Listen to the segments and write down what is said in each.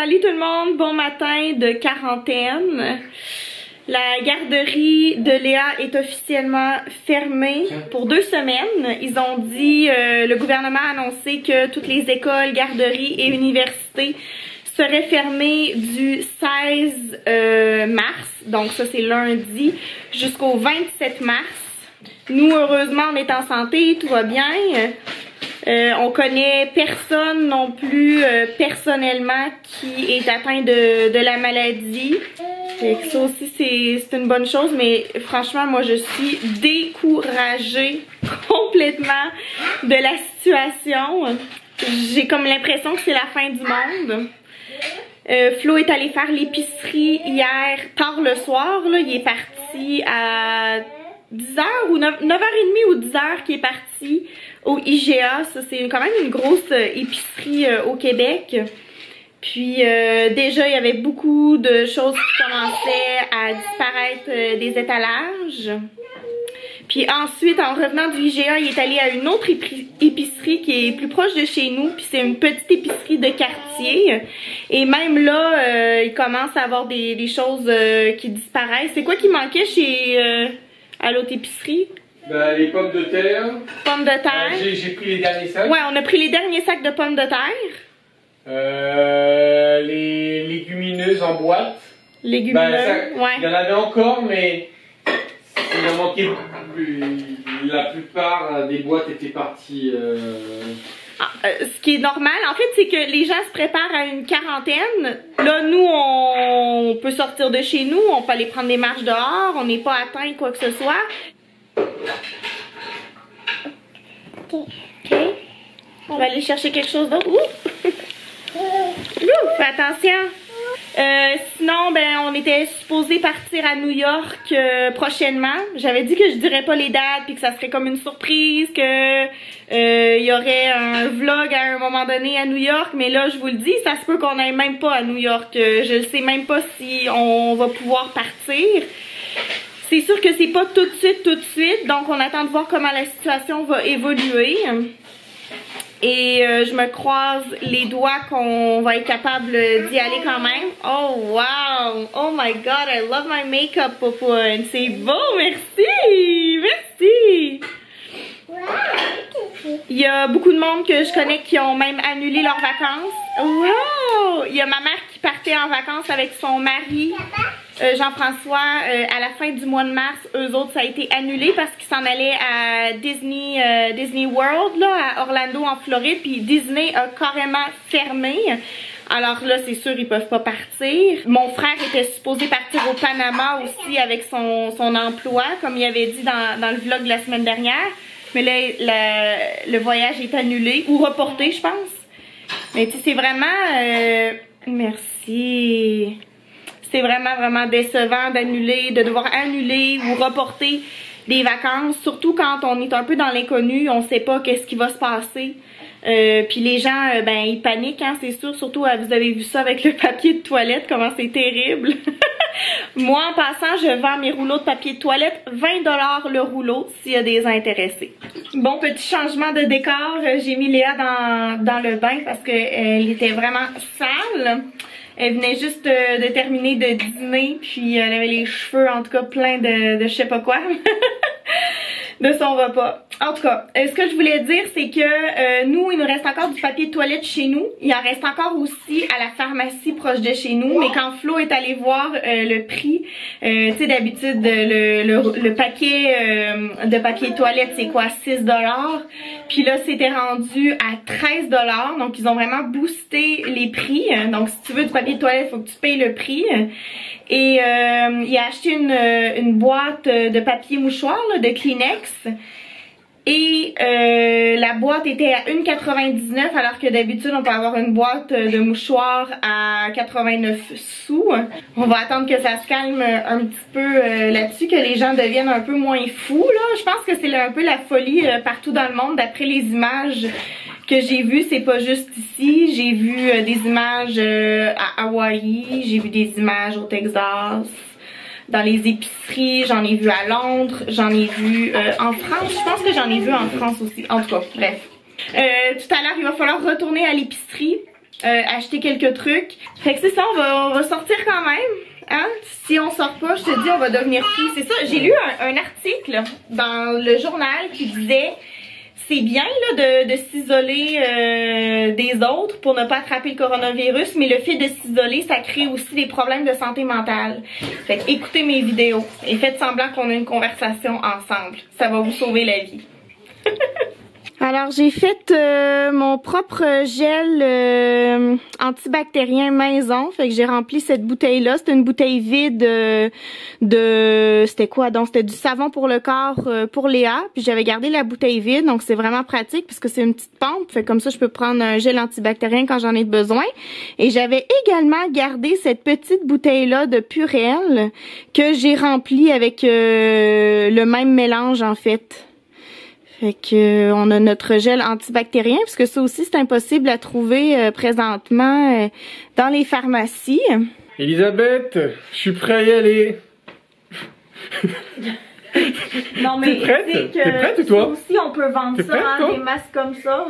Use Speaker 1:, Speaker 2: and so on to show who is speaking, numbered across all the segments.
Speaker 1: Salut tout le monde, bon matin de quarantaine. La garderie de Léa est officiellement fermée pour 2 semaines. Ils ont dit, le gouvernement a annoncé que toutes les écoles, garderies et universités seraient fermées du 16 mars, donc ça c'est lundi, jusqu'au 27 mars. Nous, heureusement, on est en santé, tout va bien. On connaît personne non plus personnellement qui est atteint de la maladie. Et ça aussi c'est une bonne chose, mais franchement moi je suis découragée complètement de la situation. J'ai comme l'impression que c'est la fin du monde. Flo est allé faire l'épicerie hier tard le soir, là. Il est parti à 10h ou 9h30 ou 10h qu'il est parti au IGA. Ça c'est quand même une grosse épicerie au Québec. Puis déjà il y avait beaucoup de choses qui commençaient à disparaître des étalages. Puis ensuite en revenant du IGA il est allé à une autre épicerie qui est plus proche de chez nous. Puis c'est une petite épicerie de quartier. Et même là il commence à avoir des choses qui disparaissent. C'est quoi qui manquait chez à l'autre épicerie?
Speaker 2: Ben, les pommes de terre.
Speaker 1: Pommes de terre.
Speaker 2: J'ai pris les derniers sacs.
Speaker 1: Ouais, on a pris les derniers sacs de pommes de terre.
Speaker 2: Les légumineuses en boîte.
Speaker 1: Légumineuses,
Speaker 2: ben,
Speaker 1: ouais.
Speaker 2: Il y en avait encore, mais il en manquait plus. La plupart des boîtes étaient parties.
Speaker 1: Ce qui est normal, en fait, c'est que les gens se préparent à une quarantaine. Là, nous, on peut sortir de chez nous, on peut aller prendre des marches dehors, on n'est pas atteint quoi que ce soit. Ok. On va aller chercher quelque chose d'autre. Fais attention. Sinon, ben, on était supposé partir à New York prochainement. J'avais dit que je dirais pas les dates puis que ça serait comme une surprise, que y aurait un vlog à un moment donné à New York. Mais là, je vous le dis, ça se peut qu'on n'aille même pas à New York. Je ne sais même pas si on va pouvoir partir. C'est sûr que c'est pas tout de suite. Donc, on attend de voir comment la situation va évoluer. Et je me croise les doigts qu'on va être capable d'y aller quand même. Oh wow! Oh my god, I love my makeup, Popoune. C'est beau, merci! Merci! Il y a beaucoup de monde que je connais qui ont même annulé leurs vacances. Wow! Il y a ma mère qui partait en vacances avec son mari, Jean-François, à la fin du mois de mars. Eux autres, ça a été annulé parce qu'ils s'en allaient à Disney World, là, à Orlando, en Floride. Puis Disney a carrément fermé. Alors là, c'est sûr, ils peuvent pas partir. Mon frère était supposé partir au Panama aussi avec son emploi, comme il avait dit dans le vlog de la semaine dernière. Mais là, le voyage est annulé ou reporté, je pense. Mais tu sais, c'est vraiment... merci. C'est vraiment décevant d'annuler, de devoir annuler ou reporter des vacances. Surtout quand on est un peu dans l'inconnu, on sait pas qu'est-ce qui va se passer. Puis les gens, ben, ils paniquent, hein, c'est sûr. Surtout, vous avez vu ça avec le papier de toilette, comment c'est terrible. Moi, en passant, je vends mes rouleaux de papier de toilette, 20 $ le rouleau, s'il y a des intéressés. Bon, petit changement de décor, j'ai mis Léa dans le bain parce qu'elle était vraiment sale. Elle venait juste de terminer de dîner, puis elle avait les cheveux, en tout cas, pleins de je sais pas quoi. De son repas. En tout cas, ce que je voulais dire, c'est que nous, il nous reste encore du papier de toilette chez nous. Il en reste encore aussi à la pharmacie proche de chez nous. Mais quand Flo est allé voir le prix, tu sais, d'habitude, le paquet de papier de toilette, c'est quoi? 6 $. Puis là, c'était rendu à 13 $. Donc, ils ont vraiment boosté les prix. Donc, si tu veux du papier de toilette, il faut que tu payes le prix. Et il a acheté une boîte de papier mouchoir, là, de Kleenex. Et la boîte était à 1,99 alors que d'habitude on peut avoir une boîte de mouchoirs à 89 sous. On va attendre que ça se calme un petit peu là-dessus, que les gens deviennent un peu moins fous, là. Je pense que c'est un peu la folie partout dans le monde d'après les images que j'ai vues. C'est pas juste ici, j'ai vu des images à Hawaï, j'ai vu des images au Texas, dans les épiceries, j'en ai vu à Londres, j'en ai vu en France, je pense que j'en ai vu en France aussi, en tout cas, bref. Tout à l'heure, il va falloir retourner à l'épicerie acheter quelques trucs. Fait que c'est ça, on va sortir quand même. Hein? Si on sort pas, je te dis, on va devenir fou. C'est ça, j'ai lu un article dans le journal qui disait c'est bien là, de s'isoler des autres pour ne pas attraper le coronavirus, mais le fait de s'isoler, ça crée aussi des problèmes de santé mentale. Fait que écoutez mes vidéos et faites semblant qu'on a une conversation ensemble. Ça va vous sauver la vie. Alors j'ai fait mon propre gel antibactérien maison, fait que j'ai rempli cette bouteille là, c'était une bouteille vide c'était quoi donc, c'était du savon pour le corps pour Léa, puis j'avais gardé la bouteille vide, donc c'est vraiment pratique puisque c'est une petite pompe, fait comme ça je peux prendre un gel antibactérien quand j'en ai besoin. Et j'avais également gardé cette petite bouteille là de Purell que j'ai remplie avec le même mélange en fait. Fait que on a notre gel antibactérien, puisque ça aussi c'est impossible à trouver présentement dans les pharmacies.
Speaker 2: Elisabeth, je suis prêt à y aller.
Speaker 1: Non mais
Speaker 2: t'es prête? T'es prête ou toi?
Speaker 1: Aussi on peut vendre ça, hein, des masques comme ça.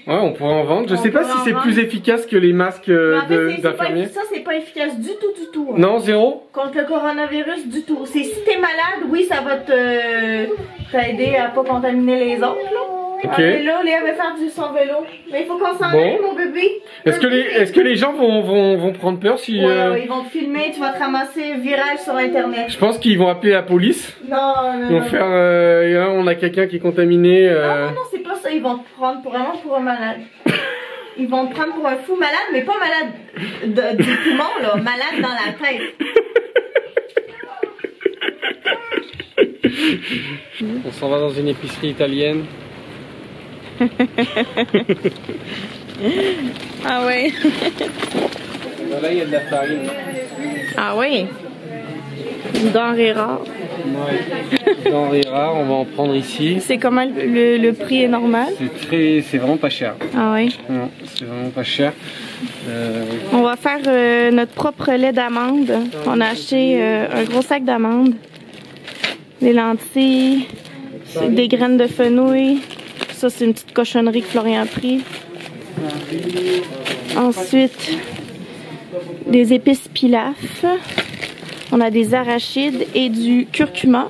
Speaker 2: Ouais, on pourrait en vendre. Je sais pas si c'est plus efficace que les masques d'infirmiers.
Speaker 1: Ça, c'est pas efficace du tout.
Speaker 2: Hein. Non, zéro? Contre
Speaker 1: le coronavirus, du tout. Si t'es malade, oui, ça va t'aider à pas contaminer les autres, là.
Speaker 2: Ok.
Speaker 1: Ah, là, Léa va faire son vélo. Mais il faut qu'on s'en aille, mon bébé.
Speaker 2: Est-ce que les gens vont prendre peur si...
Speaker 1: Ouais, ils vont te filmer, tu vas te ramasser viral sur Internet.
Speaker 2: Je pense qu'ils vont appeler la police.
Speaker 1: Non.
Speaker 2: Ils vont faire... on a quelqu'un qui est contaminé.
Speaker 1: Non, c'est pas ça. Ils vont te prendre vraiment pour un malade. Ils vont te prendre pour un fou malade, mais pas malade du poumon, là. Malade dans la tête.
Speaker 2: On s'en va dans une épicerie italienne.
Speaker 1: Ah ouais.
Speaker 2: Voilà, il y a de la farine.
Speaker 1: Ah ouais. Une denrée rare.
Speaker 2: Ouais. Denrée rare, on va en prendre ici.
Speaker 1: C'est comment le prix est normal?
Speaker 2: C'est vraiment pas cher.
Speaker 1: Ah ouais.
Speaker 2: Non, c'est vraiment pas cher.
Speaker 1: On va faire notre propre lait d'amande. On a acheté un gros sac d'amandes. Des lentilles, des graines de fenouil. Ça, c'est une petite cochonnerie que Florian a pris. Ensuite, des épices pilaf. On a des arachides et du curcuma.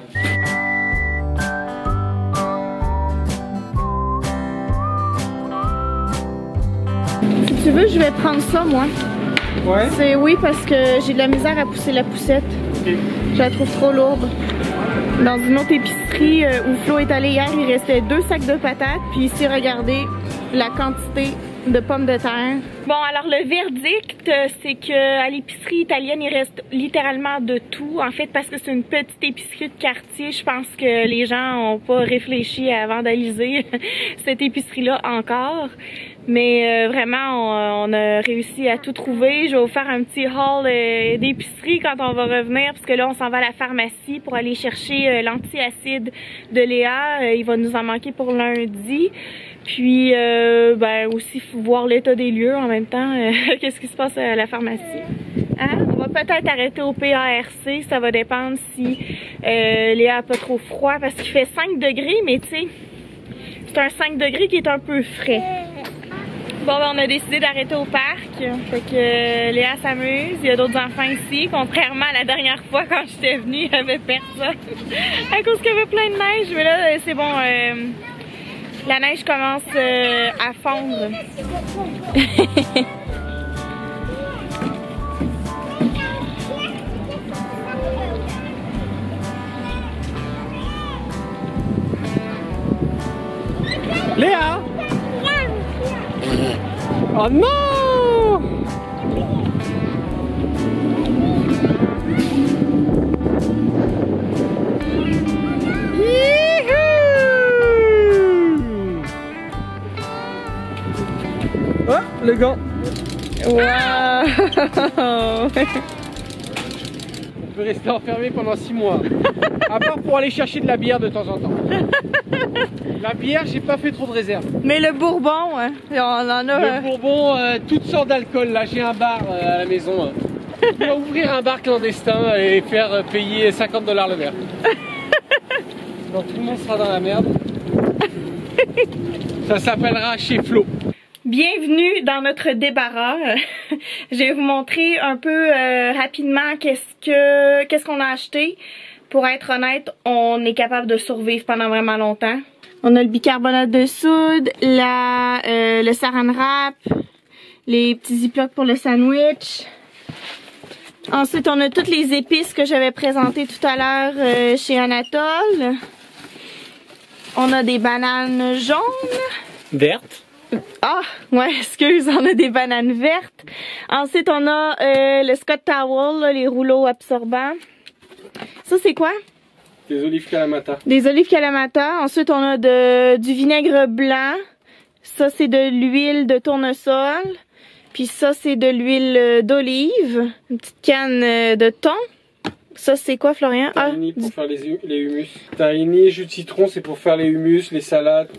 Speaker 1: Si tu veux, je vais prendre ça, moi.
Speaker 2: Ouais?
Speaker 1: Oui, parce que j'ai de la misère à pousser la poussette.
Speaker 2: Okay.
Speaker 1: Je la trouve trop lourde. Dans une autre épicerie où Flo est allé hier, il restait 2 sacs de patates. Puis ici, regardez la quantité de pommes de terre. Bon, alors le verdict, c'est qu'à l'épicerie italienne, il reste littéralement de tout. En fait, parce que c'est une petite épicerie de quartier, je pense que les gens n'ont pas réfléchi à vandaliser cette épicerie-là encore. Mais vraiment, on a réussi à tout trouver. Je vais vous faire un petit haul d'épicerie quand on va revenir, parce que là, on s'en va à la pharmacie pour aller chercher l'antiacide de Léa. Il va nous en manquer pour lundi. Puis, ben aussi, voir l'état des lieux en même temps. Qu'est-ce qui se passe à la pharmacie? Hein? On va peut-être arrêter au PARC. Ça va dépendre si Léa a pas trop froid, parce qu'il fait 5 degrés, mais tu sais, c'est un 5 degrés qui est un peu frais. Bon, ben, on a décidé d'arrêter au parc. Fait que Léa s'amuse. Il y a d'autres enfants ici. Contrairement à la dernière fois quand j'étais venue, il n'y avait personne. À cause qu'il y avait plein de neige. Mais là, c'est bon. La neige commence à fondre.
Speaker 2: Léa! Oh non! Oh, le gant!
Speaker 1: Wow!
Speaker 2: On peut rester enfermé pendant 6 mois. À part pour aller chercher de la bière de temps en temps. La bière, j'ai pas fait trop de réserves.
Speaker 1: Mais le bourbon, hein, on en a...
Speaker 2: Le bourbon, toutes sortes d'alcool. Là, j'ai un bar à la maison. On va ouvrir un bar clandestin et faire payer 50 $ le verre. Donc tout le monde sera dans la merde. Ça s'appellera chez Flo.
Speaker 1: Bienvenue dans notre débarras. Je vais vous montrer un peu rapidement qu'est-ce qu'on a acheté. Pour être honnête, on est capable de survivre pendant vraiment longtemps. On a le bicarbonate de soude, le saran wrap, les petits ziplocs pour le sandwich. Ensuite, on a toutes les épices que j'avais présentées tout à l'heure chez Anatole. On a des bananes jaunes.
Speaker 2: Vertes.
Speaker 1: Ah, ouais, excuse, on a des bananes vertes. Ensuite, on a le Scott Towel, là, les rouleaux absorbants. Ça, c'est quoi?
Speaker 2: Des olives Kalamata.
Speaker 1: Des olives Kalamata. Ensuite, on a du vinaigre blanc. Ça, c'est de l'huile de tournesol. Puis ça, c'est de l'huile d'olive. Une petite canne de thon. Ça, c'est quoi, Florian?
Speaker 2: Tahini pour faire les hummus. Tahini, jus de citron, c'est pour faire les hummus, les salades.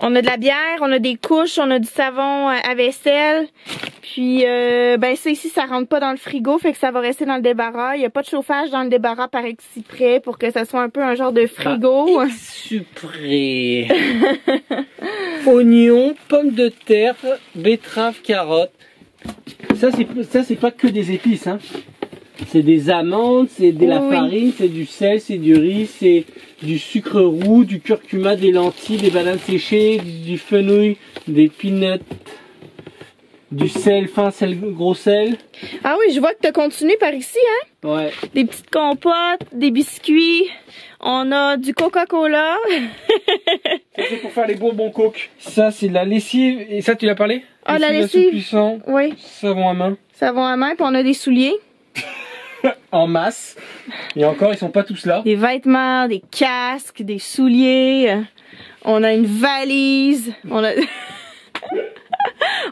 Speaker 1: On a de la bière, on a des couches, on a du savon à vaisselle. Puis, ben ça ici, ça rentre pas dans le frigo, fait que ça va rester dans le débarras. Il n'y a pas de chauffage dans le débarras par exprès pour que ça soit un peu un genre de frigo.
Speaker 2: Exprès. Oignons, pommes de terre, betteraves, carottes. Ça, c'est pas que des épices, hein. C'est des amandes, c'est de la farine, c'est du sel, c'est du riz, c'est du sucre roux, du curcuma, des lentilles, des bananes séchées, du fenouil, des peanuts, du sel fin, sel gros sel.
Speaker 1: Ah oui, je vois que tu as continué par ici, hein?
Speaker 2: Ouais.
Speaker 1: Des petites compotes, des biscuits, on a du Coca-Cola.
Speaker 2: Ça, c'est pour faire les bonbons Coke. Ça, c'est de la lessive. Et ça, tu l'as parlé?
Speaker 1: Ah, la lessive.
Speaker 2: Puissant,
Speaker 1: oui.
Speaker 2: Savon à main.
Speaker 1: Savon à main, puis on a des souliers.
Speaker 2: En masse. Et encore, ils sont pas tous là.
Speaker 1: Des vêtements, des casques, des souliers. On a une valise. On a,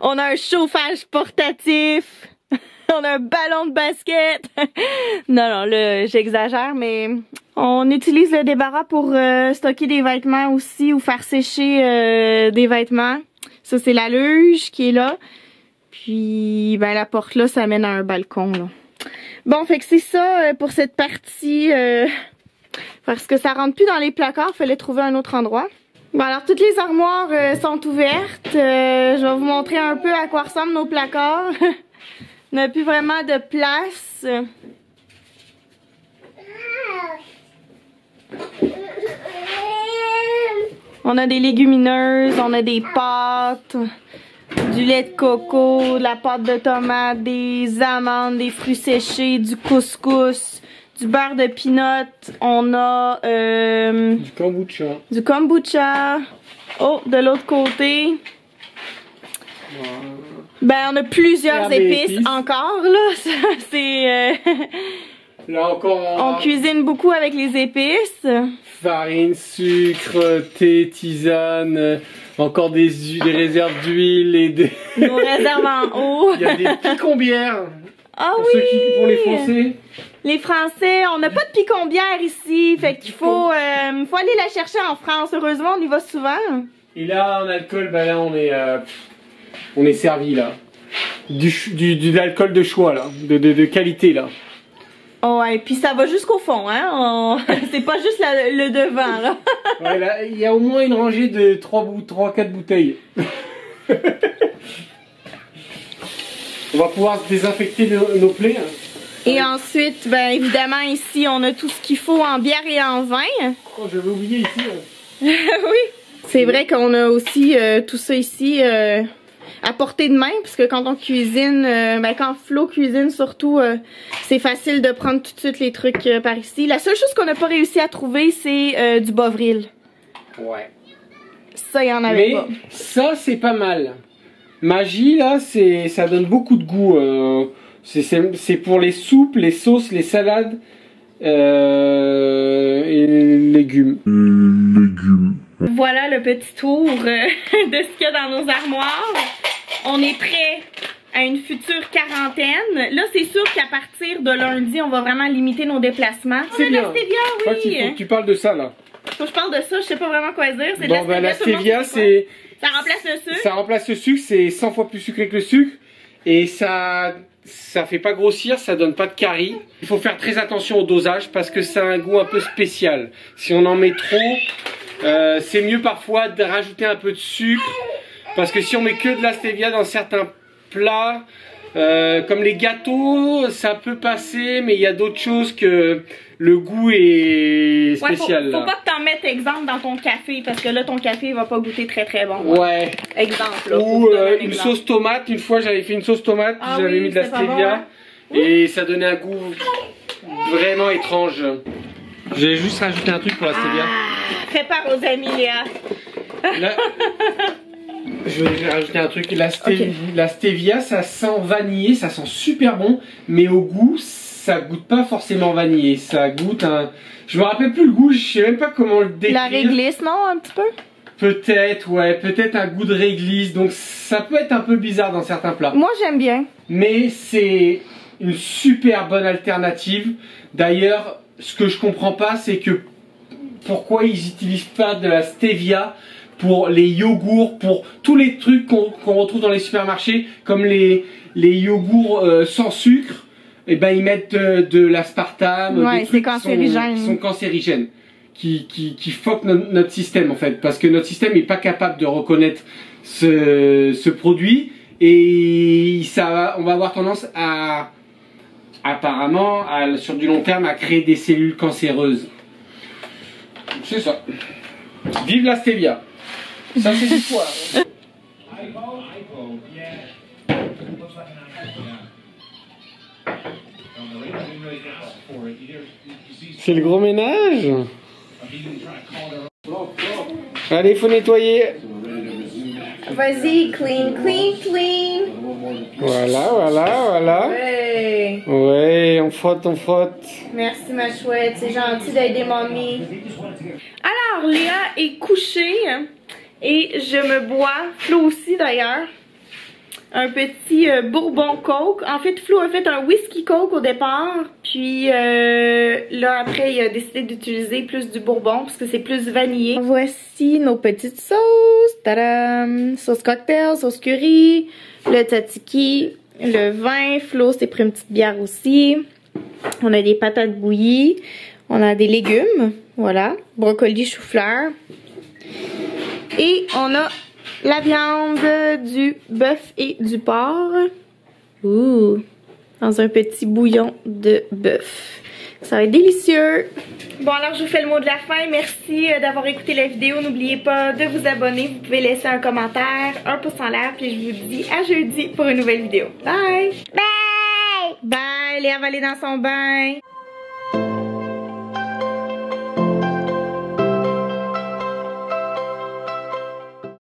Speaker 1: on a un chauffage portatif. On a un ballon de basket. Non, là, j'exagère, mais on utilise le débarras pour stocker des vêtements aussi ou faire sécher des vêtements. Ça, c'est la luge qui est là. Puis, ben, la porte là, ça mène à un balcon, là. Bon, fait que c'est ça pour cette partie. Parce que ça rentre plus dans les placards, fallait trouver un autre endroit. Bon, alors toutes les armoires sont ouvertes. Je vais vous montrer un peu à quoi ressemblent nos placards. On n'a plus vraiment de place. On a des légumineuses, on a des pâtes. Du lait de coco, de la pâte de tomate, des amandes, des fruits séchés, du couscous, du beurre de peanut. On a
Speaker 2: du kombucha.
Speaker 1: Du kombucha. Oh, de l'autre côté. Ben, on a plusieurs épices encore, là. C'est...
Speaker 2: Là encore,
Speaker 1: on cuisine beaucoup avec les épices.
Speaker 2: Farine, sucre, thé, tisane, encore des réserves d'huile et des...
Speaker 1: Nos réserves en eau.
Speaker 2: Il y a des picombières.
Speaker 1: Ah
Speaker 2: pour
Speaker 1: oui!
Speaker 2: Pour les Français.
Speaker 1: Les Français, on n'a pas de picombière ici, fait qu'il faut aller la chercher en France. Heureusement, on y va souvent.
Speaker 2: Et là, en alcool, ben là, on est servi, là. De l'alcool de choix, là. De qualité, là.
Speaker 1: Oh, et puis ça va jusqu'au fond, hein. C'est pas juste le devant, là.
Speaker 2: Ouais, là, il y a au moins une rangée de 3-4 bouteilles. On va pouvoir désinfecter nos plaies. Hein.
Speaker 1: Et ensuite, ben évidemment, ici, on a tout ce qu'il faut en bière et en vin.
Speaker 2: Oh, j'avais oublié ici. Hein.
Speaker 1: Oui. C'est vrai qu'on a aussi tout ça ici à portée de main, parce que quand on cuisine, ben quand Flo cuisine surtout, c'est facile de prendre tout de suite les trucs par ici. La seule chose qu'on n'a pas réussi à trouver, c'est du Bovril.
Speaker 2: Ouais.
Speaker 1: Ça, il y en avait pas.
Speaker 2: Ça, c'est pas mal. Magie, là, ça donne beaucoup de goût. C'est pour les soupes, les sauces, les salades et les légumes.
Speaker 1: Voilà le petit tour de ce qu'il y a dans nos armoires. On est prêt à une future quarantaine. Là, c'est sûr qu'à partir de lundi, on va vraiment limiter nos déplacements.
Speaker 2: C'est bien.
Speaker 1: La stevia, oui.
Speaker 2: Il faut que tu parles de ça, là.
Speaker 1: Faut que je parle de ça, je sais pas vraiment quoi dire. C'est
Speaker 2: bon, la stevia, c'est...
Speaker 1: Ça remplace le sucre.
Speaker 2: Ça remplace le sucre, c'est 100 fois plus sucré que le sucre. Et ça fait pas grossir, ça donne pas de caries. Il faut faire très attention au dosage parce que ça a un goût un peu spécial. Si on en met trop, c'est mieux parfois de rajouter un peu de sucre Parce que si on met que de la stevia dans certains plats, comme les gâteaux, ça peut passer, mais il y a d'autres choses que le goût est spécial.
Speaker 1: Ouais, faut pas que t'en mettes exemple dans ton café, parce que là ton café va pas goûter très très bon.
Speaker 2: Ouais.
Speaker 1: Exemple là.
Speaker 2: Ou une sauce tomate. Une fois j'avais fait une sauce tomate, j'avais mis de la stevia bon, hein? Et ça donnait un goût vraiment étrange. J'ai juste rajouté un truc pour la stevia.
Speaker 1: Prépare aux amis Léa.
Speaker 2: Là, je vais rajouter un truc. La stevia, ça sent vanillé, ça sent super bon, mais au goût, ça goûte pas forcément vanillé. Ça goûte un... Je me rappelle plus le goût, je sais même pas comment le décrire.
Speaker 1: La réglisse, non, un petit peu?
Speaker 2: Peut-être, ouais, peut-être un goût de réglisse. Donc ça peut être un peu bizarre dans certains plats.
Speaker 1: Moi, j'aime bien.
Speaker 2: Mais c'est une super bonne alternative. D'ailleurs, ce que je comprends pas, c'est que pourquoi ils utilisent pas de la stevia pour les yogourts, pour tous les trucs qu'on retrouve dans les supermarchés, comme les yogourts sans sucre. Et ben ils mettent de l'aspartame,
Speaker 1: ouais, c'est cancérigène.
Speaker 2: Qui sont cancérigènes, qui fuck notre système en fait, parce que notre système n'est pas capable de reconnaître ce produit et on va avoir tendance à apparemment sur du long terme à créer des cellules cancéreuses. C'est ça. Vive la stevia. Ça c'est l'histoire. C'est le gros ménage. Allez, il faut nettoyer.
Speaker 1: Vas-y, clean, clean, clean.
Speaker 2: Voilà.
Speaker 1: Ouais.
Speaker 2: Ouais, on frotte.
Speaker 1: Merci ma chouette, c'est gentil d'aider mamie. Alors, Léa est couchée et je me bois, Flo aussi d'ailleurs, un petit bourbon coke. En fait, Flo a fait un whisky coke au départ, puis là après il a décidé d'utiliser plus du bourbon parce que c'est plus vanillé. Voici nos petites sauces. Tadam! Sauce cocktail, sauce curry, le tzatziki, le vin. Flo s'est pris une petite bière aussi. On a des patates bouillies, on a des légumes, voilà, brocoli, chou-fleur. Et on a la viande, du bœuf et du porc. Ouh, dans un petit bouillon de bœuf. Ça va être délicieux. Bon, alors je vous fais le mot de la fin. Merci d'avoir écouté la vidéo. N'oubliez pas de vous abonner. Vous pouvez laisser un commentaire, un pouce en l'air. Puis je vous dis à jeudi pour une nouvelle vidéo. Bye! Bye! Bye! Léa va aller dans son bain.